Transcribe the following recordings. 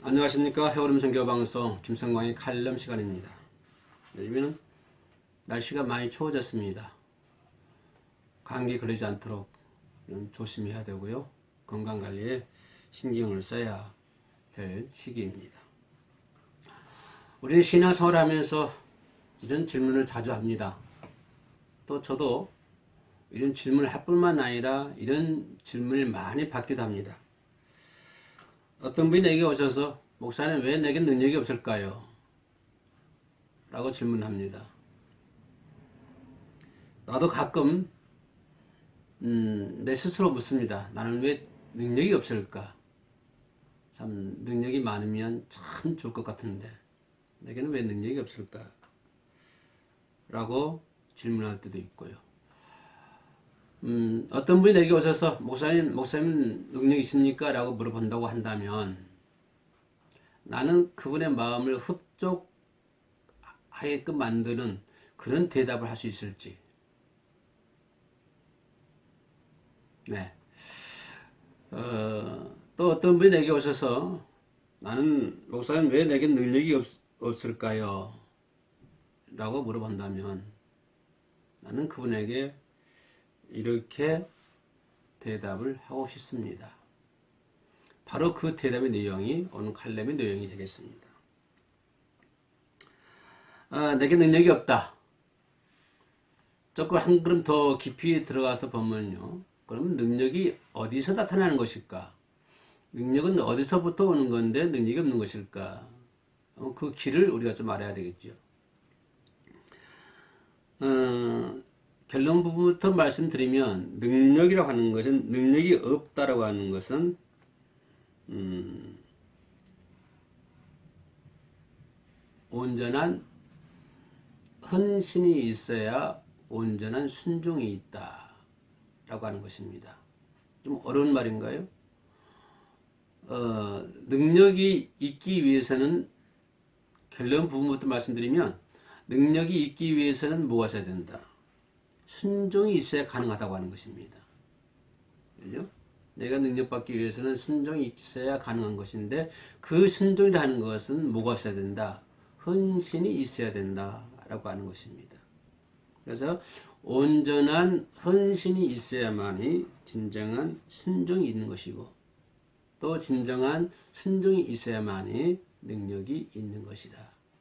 안녕하십니까. 해오름 선교방송 김성광의 칼럼 시간입니다. 요즘에는 날씨가 많이 추워졌습니다. 감기 걸리지 않도록 조심해야 되고요. 건강관리에 신경을 써야 될 시기입니다. 우리는 신앙생활 하면서 이런 질문을 자주 합니다. 또 저도 이런 질문을 할 뿐만 아니라 이런 질문을 많이 받기도 합니다. 어떤 분이 내게 오셔서 목사님 왜 내게 능력이 없을까요? 라고 질문합니다. 나도 가끔 내 스스로 묻습니다. 나는 왜 능력이 없을까? 참 능력이 많으면 참 좋을 것 같은데 내게는 왜 능력이 없을까? 라고 질문할 때도 있고요. 어떤 분이 내게 오셔서 목사님 능력 있습니까? 라고 물어본다고 한다면 나는 그분의 마음을 흡족하게끔 만드는 그런 대답을 할 수 있을지. 네. 또 어떤 분이 내게 오셔서 나는 목사님 왜 내게 능력이 없을까요? 라고 물어본다면 나는 그분에게 이렇게 대답을 하고 싶습니다. 바로 그 대답의 내용이 오늘 칼럼의 내용이 되겠습니다. 내게 능력이 없다. 조금 한 걸음 더 깊이 들어가서 보면요. 그러면 능력이 어디서 나타나는 것일까? 능력은 어디서부터 오는 건데 능력이 없는 것일까? 그 길을 우리가 좀 알아야 되겠죠. 결론 부분부터 말씀드리면 능력이라고 하는 것은 능력이 없다라고 하는 것은 온전한 헌신이 있어야 온전한 순종이 있다 라고 하는 것입니다. 좀 어려운 말인가요? 능력이 있기 위해서는 결론 부분부터 말씀드리면 능력이 있기 위해서는 뭐가 있어야 된다? 순종이 있어야 가능하다고 하는 것입니다. 그죠? 내가 능력받기 위해서는 순종이 있어야 가능한 것인데 그 순종이라는 것은 뭐가 있어야 된다? 헌신이 있어야 된다라고 하는 것입니다. 그래서 온전한 헌신이 있어야만이 진정한 순종이 있는 것이고 또 진정한 순종이 있어야만이 능력이 있는 것이다.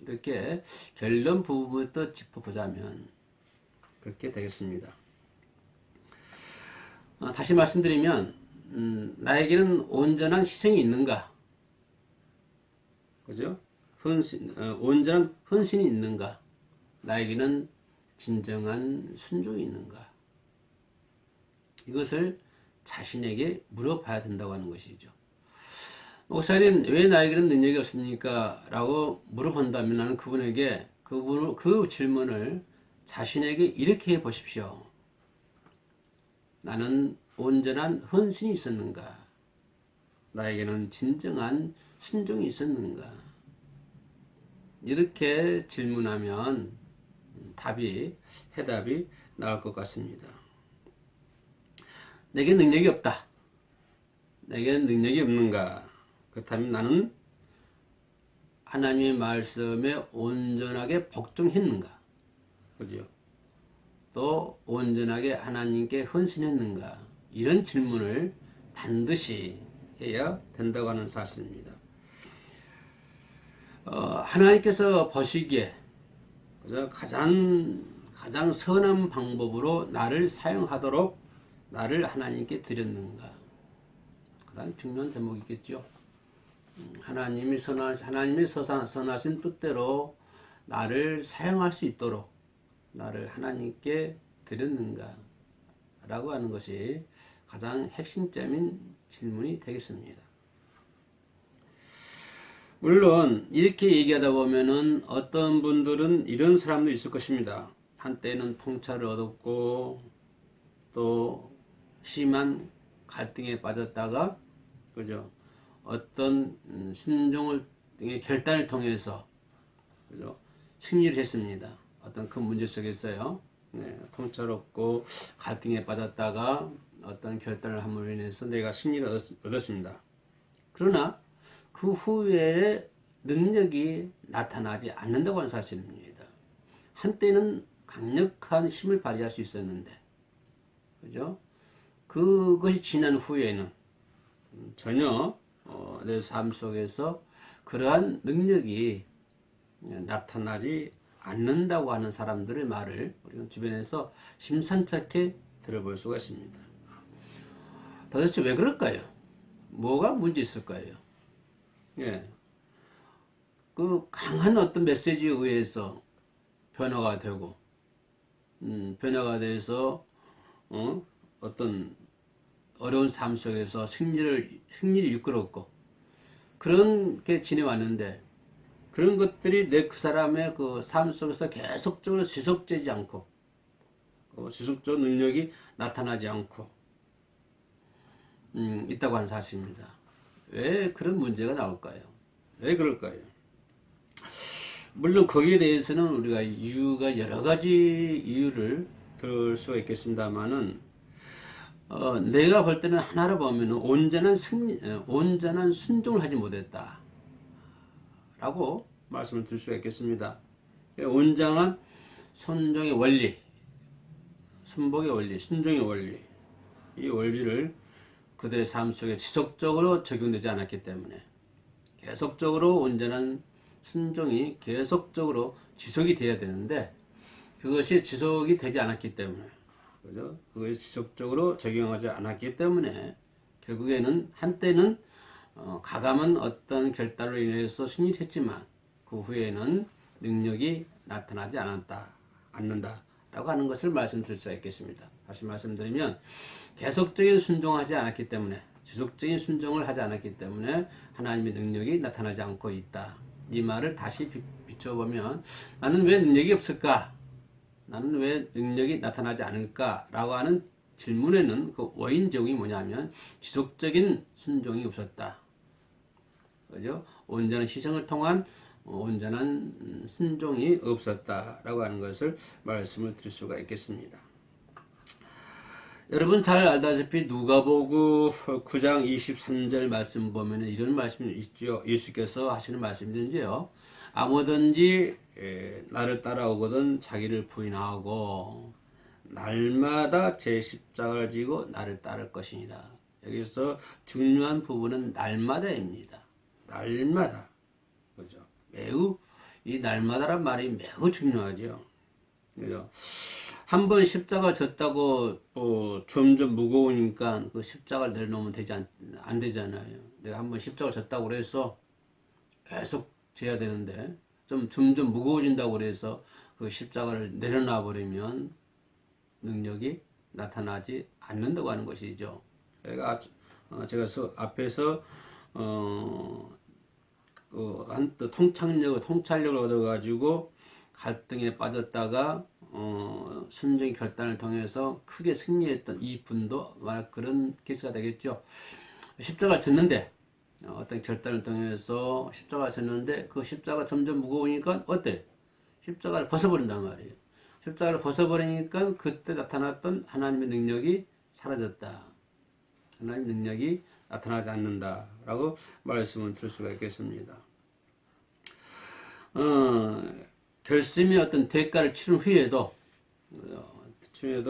이렇게 결론 부분부터 짚어보자면 그렇게 되겠습니다. 다시 말씀드리면 나에게는 온전한 희생이 있는가? 그죠? 온전한 헌신이 있는가? 나에게는 진정한 순종이 있는가? 이것을 자신에게 물어봐야 된다고 하는 것이죠. 목사님, 왜 나에게는 능력이 없습니까? 라고 물어본다면 나는 그분에게 그 질문을 자신에게 이렇게 해 보십시오. 나는 온전한 헌신이 있었는가? 나에게는 진정한 순종이 있었는가? 이렇게 질문하면 해답이 나올 것 같습니다. 내게 능력이 없다. 내게 능력이 없는가? 그렇다면 나는 하나님의 말씀에 온전하게 복종했는가? 그죠? 또 온전하게 하나님께 헌신했는가? 이런 질문을 반드시 해야 된다고 하는 사실입니다. 하나님께서 보시기에 가장 선한 방법으로 나를 사용하도록 나를 하나님께 드렸는가? 가장 중요한 대목이겠죠. 하나님의 선하신 뜻대로 나를 사용할 수 있도록 나를 하나님께 드렸는가? 라고 하는 것이 가장 핵심적인 질문이 되겠습니다. 물론 이렇게 얘기하다 보면은 어떤 분들은 이런 사람도 있을 것입니다. 한때는 통찰을 얻었고 또 심한 갈등에 빠졌다가 그죠? 어떤 신종을 등의 결단을 통해서 그죠? 승리를 했습니다. 어떤 큰 문제 속에서요. 네, 통찰 얻고 갈등에 빠졌다가 어떤 결단을 함으로 인해서 내가 승리를 얻었습니다. 그러나 그 후에 능력이 나타나지 않는다고 하는 사실입니다. 한때는 강력한 힘을 발휘할 수 있었는데, 그죠? 그것이 지난 후에는 전혀 내 삶 속에서 그러한 능력이 나타나지 않는다고 하는 사람들의 말을 우리는 주변에서 심상찮게 들어볼 수가 있습니다. 도대체 왜 그럴까요? 뭐가 문제 있을까요? 예. 그 강한 어떤 메시지에 의해서 변화가 되고, 변화가 돼서, 어떤 어려운 삶 속에서 승리를 이끌었고, 그런 게 지내왔는데, 그런 것들이 그 사람의 그 삶 속에서 계속적으로 지속되지 않고, 지속적 능력이 나타나지 않고, 있다고 하는 사실입니다. 왜 그런 문제가 나올까요? 왜 그럴까요? 물론 거기에 대해서는 우리가 이유가 여러 가지 이유를 들 수가 있겠습니다만은, 내가 볼 때는 하나로 보면 온전한 순종을 하지 못했다. 라고 말씀을 드릴 수가 있겠습니다. 온전한 순종의 원리, 순복의 원리, 순종의 원리, 이 원리를 그들의 삶 속에 지속적으로 적용되지 않았기 때문에 계속적으로 온전한 순종이 계속적으로 지속이 돼야 되는데 그것이 지속이 되지 않았기 때문에 그죠? 그것이 지속적으로 적용하지 않았기 때문에 결국에는 한때는 가감한 어떤 결단으로 인해서 승리를 했지만 그 후에는 능력이 나타나지 않는다라고 하는 것을 말씀드릴 수가 있겠습니다. 다시 말씀드리면 계속적인 순종하지 않았기 때문에 지속적인 순종을 하지 않았기 때문에 하나님의 능력이 나타나지 않고 있다. 이 말을 다시 비춰보면 나는 왜 능력이 없을까? 나는 왜 능력이 나타나지 않을까? 라고 하는 질문에는 그 원인 제공이 뭐냐면 지속적인 순종이 없었다. 그죠? 온전한 희생을 통한 온전한 순종이 없었다라고 하는 것을 말씀을 드릴 수가 있겠습니다. 여러분 잘 알다시피 누가복음 9장 23절 말씀 보면 이런 말씀이 있죠. 예수께서 하시는 말씀인지요. 아무든지 나를 따라오거든 자기를 부인하고 날마다 제 십자가를 지고 나를 따를 것이니라. 여기서 중요한 부분은 날마다입니다. 날마다. 그죠? 매우 이 날마다란 말이 매우 중요하죠. 그죠? 한 번 십자가 졌다고 점점 무거우니까 그 십자가를 내려놓으면 안 되잖아요. 내가 한 번 십자가 졌다고 그래서 계속 져야 되는데 점점 무거워진다고 그래서 그 십자가를 내려놔 버리면 능력이 나타나지 않는다고 하는 것이죠. 제가 앞에서 통찰력을 얻어가지고 갈등에 빠졌다가 순종의 결단을 통해서 크게 승리했던 이 분도 만약 그런 케이스가 되겠죠. 십자가를 졌는데 어떤 결단을 통해서 십자가를 졌는데 그 십자가 점점 무거우니까 어때? 십자가를 벗어버린단 말이에요. 십자가를 벗어버리니까 그때 나타났던 하나님의 능력이 사라졌다. 하나님의 능력이 나타나지 않는다라고 말씀을 드릴 수가 있겠습니다. 결심의 어떤 대가를 치른 후에도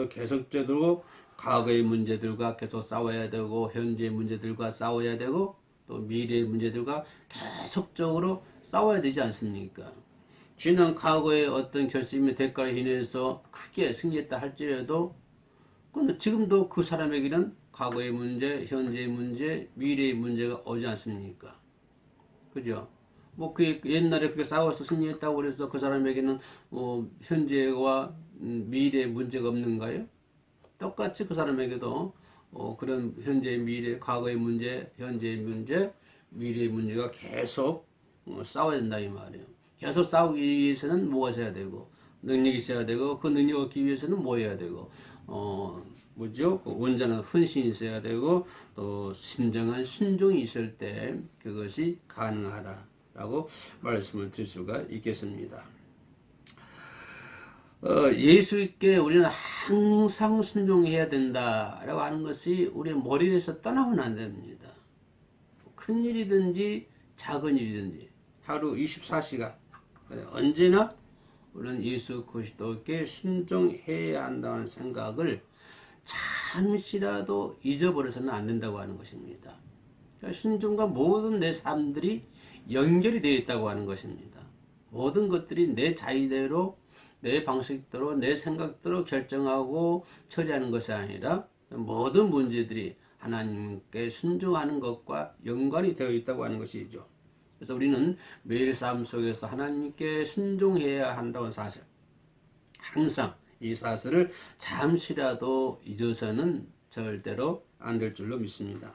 계속적으로 과거의 문제들과 계속 싸워야 되고 현재의 문제들과 싸워야 되고 또 미래의 문제들과 계속적으로 싸워야 되지 않습니까? 지난 과거의 어떤 결심의 대가로 인해서 크게 승리했다 할지라도 근데 지금도 그 사람에게는 과거의 문제, 현재의 문제, 미래의 문제가 오지 않습니까? 그죠? 그 옛날에 그렇게 싸워서 승리했다고 그래서 그 사람에게는 현재와 미래의 문제가 없는가요? 똑같이 그 사람에게도 그런 현재, 미래, 과거의 문제, 현재의 문제, 미래의 문제가 계속 싸워야 된다 이 말이에요. 계속 싸우기 위해서는 무엇을 해야 되고 능력이 있어야 되고 그 능력 얻기 위해서는 뭐 해야 되고 온전한 헌신이 있어야 되고 또 진정한 순종이 있을 때 그것이 가능하다라고 말씀을 드릴 수가 있겠습니다. 예수께 우리는 항상 순종해야 된다라고 하는 것이 우리 머리에서 떠나면 안 됩니다. 큰 일이든지 작은 일이든지 하루 24시간 언제나 우리는 예수 그리스도께 순종해야 한다는 생각을 잠시라도 잊어버려서는 안 된다고 하는 것입니다. 순종과 모든 내 삶들이 연결이 되어 있다고 하는 것입니다. 모든 것들이 내 자의대로 내 방식대로 내 생각대로 결정하고 처리하는 것이 아니라 모든 문제들이 하나님께 순종하는 것과 연관이 되어 있다고 하는 것이죠. 그래서 우리는 매일 삶 속에서 하나님께 순종해야 한다는 사실, 항상 이 사실을 잠시라도 잊어서는 절대로 안 될 줄로 믿습니다.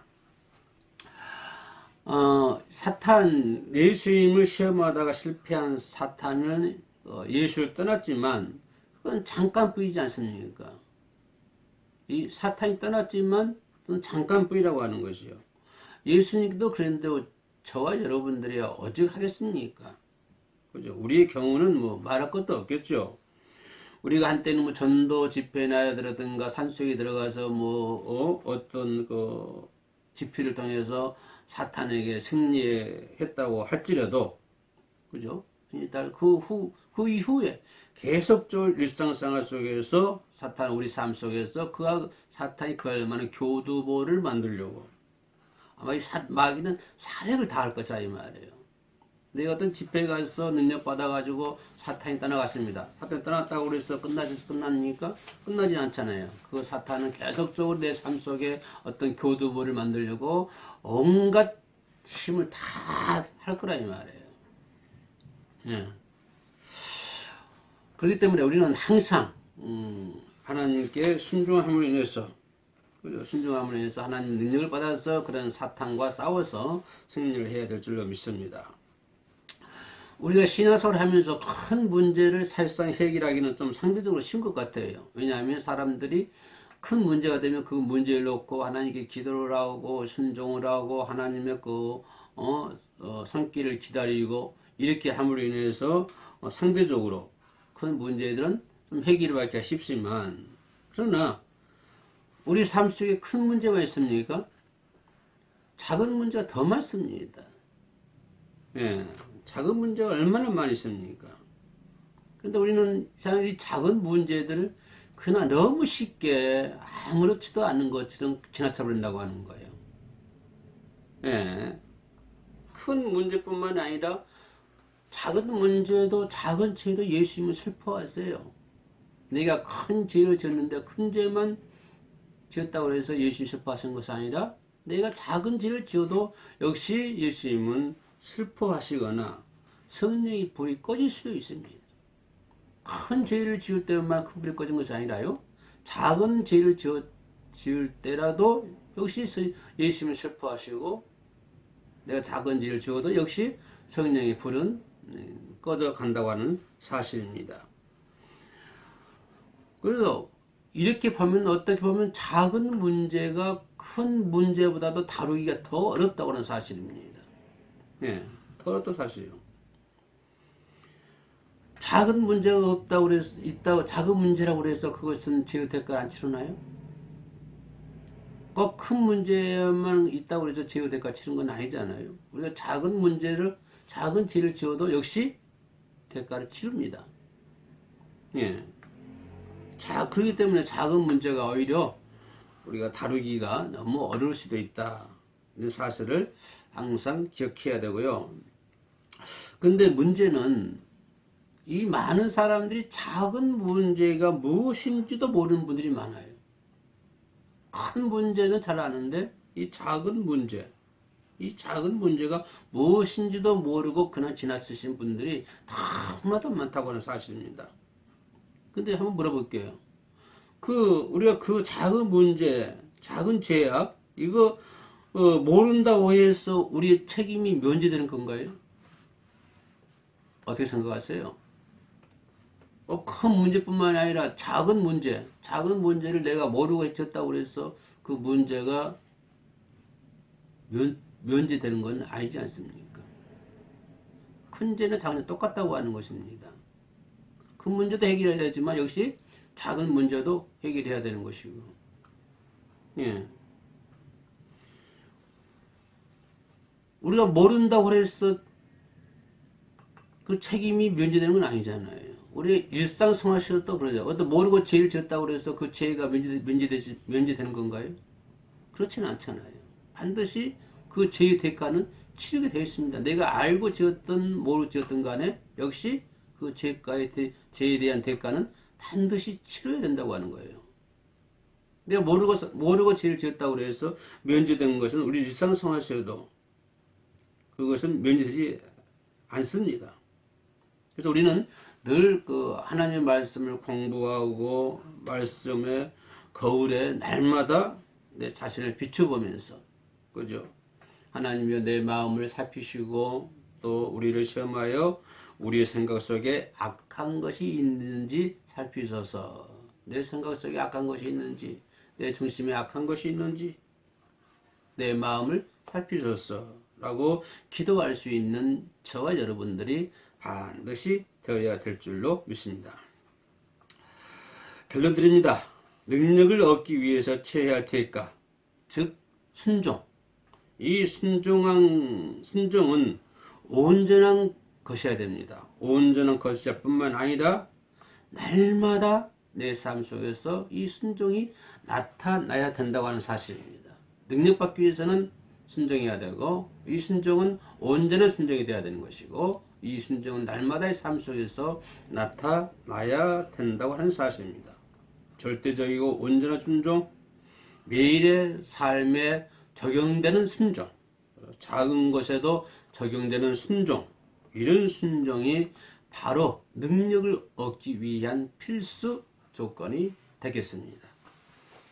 사탄, 예수님을 시험하다가 실패한 사탄은 예수를 떠났지만 그건 잠깐뿐이지 않습니까? 이 사탄이 떠났지만 그건 잠깐뿐이라고 하는 것이요. 예수님도 그랬는데 저와 여러분들이 어찌 하겠습니까? 그죠? 우리의 경우는 뭐 말할 것도 없겠죠. 우리가 한때는 뭐 전도 집회나 들었든가 산속에 들어가서 어떤 그 집회를 통해서 사탄에게 승리했다고 할지라도, 그죠? 그 이후에 계속적으로 일상생활 속에서 우리 삶 속에서 사탄이 그 얼마나 교두보를 만들려고 아마 마귀는 사력을 다할 것이다 이 말이에요. 내가 어떤 집회에 가서 능력 받아가지고 사탄이 떠나갔습니다. 사탄이 떠났다고 그래서 끝납니까? 끝나진 않잖아요. 그 사탄은 계속적으로 내 삶 속에 어떤 교두보를 만들려고 온갖 힘을 다 할 거라 이 말이에요. 예. 그렇기 때문에 우리는 항상 하나님께 순종함으로 인해서 하나님 능력을 받아서 그런 사탄과 싸워서 승리를 해야 될 줄로 믿습니다. 우리가 신앙생활을 하면서 큰 문제를 사실상 해결하기는 좀 상대적으로 쉬운 것 같아요. 왜냐하면 사람들이 큰 문제가 되면 그 문제를 놓고 하나님께 기도를 하고 순종을 하고 하나님의 손길을 기다리고 이렇게 함으로 인해서 상대적으로 큰 문제들은 좀 해결을 받기가 쉽지만, 그러나 우리 삶 속에 큰 문제가 있습니까? 작은 문제가 더 많습니다. 예, 작은 문제가 얼마나 많이 있습니까? 그런데 우리는 이 작은 문제들을 그냥 너무 쉽게 아무렇지도 않은 것처럼 지나쳐버린다고 하는 거예요. 예, 큰 문제뿐만 아니라 작은 문제도 작은 죄도 예수님은 슬퍼하세요. 내가 큰 죄를 지었는데 큰 죄만 지었다고 해서 예수님이 슬퍼하신 것이 아니라 내가 작은 죄를 지어도 역시 예수님은 슬퍼하시거나 성령의 불이 꺼질 수도 있습니다. 큰 죄를 지을 때만 큰 불이 꺼진 것이 아니라요, 작은 죄를 지을 때라도 역시 예수님은 슬퍼하시고 내가 작은 죄를 지어도 역시 성령의 불은 꺼져 간다고 하는 사실입니다. 그래서 이렇게 보면 어떻게 보면 작은 문제가 큰 문제보다도 다루기가 더 어렵다고 하는 사실입니다. 네, 더 어렵다는 사실이에요. 작은 문제가 없다고 그래서 작은 문제라고 그래서 그것은 죄의 대가를 안 치르나요? 꼭 큰 문제만 있다고 해서 죄의 대가 치른 건 아니잖아요. 우리가 작은 죄를 지어도 역시 대가를 치릅니다. 예. 그렇기 때문에 작은 문제가 오히려 우리가 다루기가 너무 어려울 수도 있다. 이런 사실을 항상 기억해야 되고요. 근데 문제는 이 많은 사람들이 작은 문제가 무엇인지도 모르는 분들이 많아요. 큰 문제는 잘 아는데 이 작은 문제가 무엇인지도 모르고 그냥 지나치신 분들이 너무나도 많다고 하는 사실입니다. 근데 한번 물어볼게요. 우리가 그 작은 문제, 작은 죄악, 이거 모른다고 해서 우리의 책임이 면제되는 건가요? 어떻게 생각하세요? 큰 문제뿐만 아니라 작은 문제를 내가 모르고 해쳤다고 해서 그 문제가 면제되는 건 아니지 않습니까? 큰 죄나 작은 죄 똑같다고 하는 것입니다. 큰 문제도 해결해야 되지만 역시 작은 문제도 해결해야 되는 것이고, 예. 우리가 모른다고 해서 그 책임이 면제되는 건 아니잖아요. 우리 일상생활에서도 그러죠. 어떤 모르고 죄를 지었다고 해서 그 죄가 면제되는 건가요? 그렇지는 않잖아요. 반드시 그 죄의 대가는 치르게 되어 있습니다. 내가 알고 지었든 모르고 지었든 간에 역시 그 죄에 대한 대가는 반드시 치러야 된다고 하는 거예요. 내가 모르고 죄를 지었다고 해서 면제된 것은 우리 일상생활에서도 그것은 면제되지 않습니다. 그래서 우리는 늘 그 하나님의 말씀을 공부하고 말씀의 거울에 날마다 내 자신을 비춰보면서, 그죠? 하나님이여 내 마음을 살피시고 또 우리를 시험하여 우리의 생각 속에 악한 것이 있는지 살피소서. 내 생각 속에 악한 것이 있는지, 내 중심에 악한 것이 있는지 내 마음을 살피소서 라고 기도할 수 있는 저와 여러분들이 반드시 되어야 될 줄로 믿습니다. 결론 드립니다. 능력을 얻기 위해서 취해야 할 대가, 즉 순종. 이 순종은 온전한 것이어야 됩니다. 온전한 것일 뿐만 아니라 날마다 내 삶 속에서 이 순종이 나타나야 된다고 하는 사실입니다. 능력받기 위해서는 순종해야 되고, 이 순종은 온전한 순종이 되어야 되는 것이고, 이 순종은 날마다의 삶 속에서 나타나야 된다고 하는 사실입니다. 절대적이고 온전한 순종, 매일의 삶에 적용되는 순종, 작은 것에도 적용되는 순종, 이런 순종이 바로 능력을 얻기 위한 필수 조건이 되겠습니다.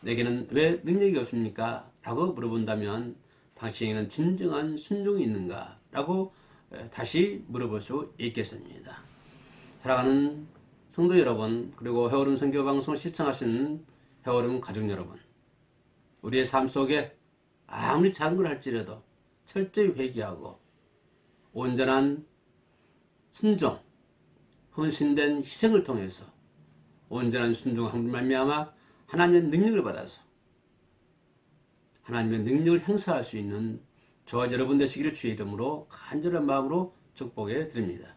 내게는 왜 능력이 없습니까? 라고 물어본다면 당신에게는 진정한 순종이 있는가? 라고 다시 물어볼 수 있겠습니다. 사랑하는 성도 여러분, 그리고 해오름 선교방송을 시청하시는 해오름 가족 여러분, 우리의 삶 속에 아무리 작은 걸 할지라도 철저히 회개하고 온전한 순종, 헌신된 희생을 통해서 온전한 순종함으로 말미암아 하나님의 능력을 받아서 하나님의 능력을 행사할 수 있는 저와 여러분 되시기를 주의 이름으로 간절한 마음으로 축복해 드립니다.